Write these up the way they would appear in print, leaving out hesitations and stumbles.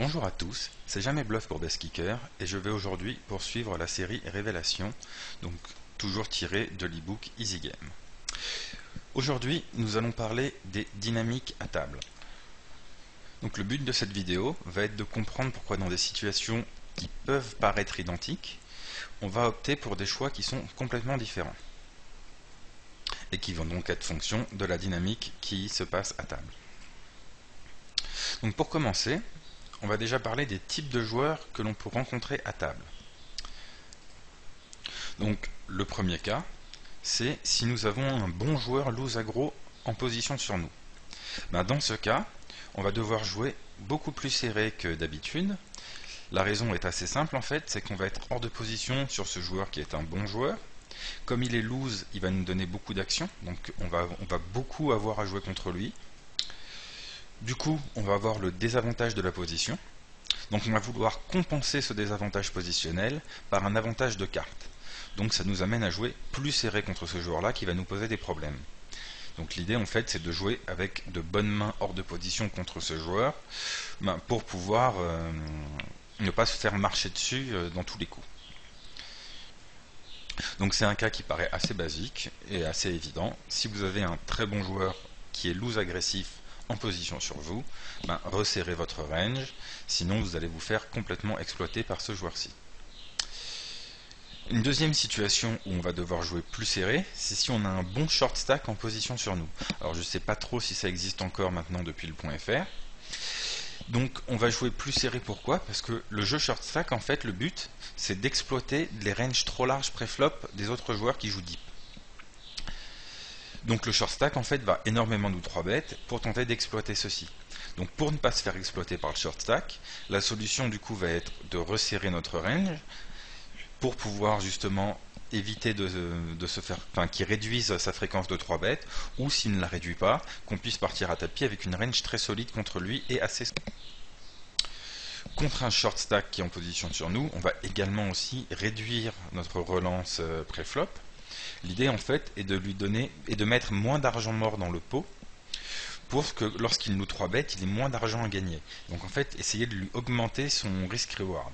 Bonjour à tous, c'est Jamais Bluff pour Best-Kicker et je vais aujourd'hui poursuivre la série Révélation, donc toujours tirée de l'e-book Easy Game. Aujourd'hui, nous allons parler des dynamiques à table. Donc le but de cette vidéo va être de comprendre pourquoi dans des situations qui peuvent paraître identiques, on va opter pour des choix qui sont complètement différents et qui vont donc être fonction de la dynamique qui se passe à table. Donc pour commencer, on va déjà parler des types de joueurs que l'on peut rencontrer à table. Donc le premier cas, c'est si nous avons un bon joueur loose aggro en position sur nous. Dans ce cas, on va devoir jouer beaucoup plus serré que d'habitude. La raison est assez simple en fait, c'est qu'on va être hors de position sur ce joueur qui est un bon joueur. Comme il est loose, il va nous donner beaucoup d'actions, donc on va beaucoup avoir à jouer contre lui. Du coup, on va avoir le désavantage de la position. Donc on va vouloir compenser ce désavantage positionnel par un avantage de carte. Donc ça nous amène à jouer plus serré contre ce joueur-là qui va nous poser des problèmes. Donc l'idée en fait c'est de jouer avec de bonnes mains hors de position contre ce joueur pour pouvoir ne pas se faire marcher dessus dans tous les coups. Donc c'est un cas qui paraît assez basique et assez évident. Si vous avez un très bon joueur qui est loose agressif en position sur vous, resserrez votre range, sinon vous allez vous faire complètement exploiter par ce joueur-ci. Une deuxième situation où on va devoir jouer plus serré, c'est si on a un bon short stack en position sur nous. Alors je ne sais pas trop si ça existe encore maintenant depuis le .fr. Donc on va jouer plus serré, pourquoi? Parce que le jeu short stack, en fait, le but, c'est d'exploiter les ranges trop larges pré-flop des autres joueurs qui jouent deep. Donc le short stack en fait va énormément nous 3-bet pour tenter d'exploiter ceci. Donc pour ne pas se faire exploiter par le short stack, la solution du coup va être de resserrer notre range pour pouvoir justement éviter de se faire, qu'il réduise sa fréquence de 3-bet, ou s'il ne la réduit pas, qu'on puisse partir à tapis avec une range très solide contre lui et assez. Contre un short stack qui est en position sur nous, on va également aussi réduire notre relance pré-flop. L'idée en fait est de lui donner et de mettre moins d'argent mort dans le pot pour que lorsqu'il nous 3-bet, il ait moins d'argent à gagner. Donc en fait, essayer de lui augmenter son risk-reward.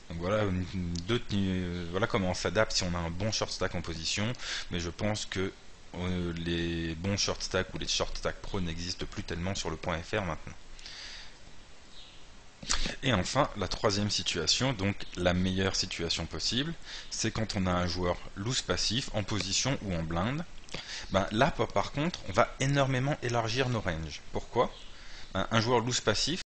Donc voilà comment on s'adapte si on a un bon short stack en position, mais je pense que les bons short stack ou les short stack pro n'existent plus tellement sur le .fr maintenant. Et enfin, la troisième situation, donc la meilleure situation possible, c'est quand on a un joueur loose passif en position ou en blind. Là, par contre, on va énormément élargir nos ranges. Pourquoi? Un joueur loose passif,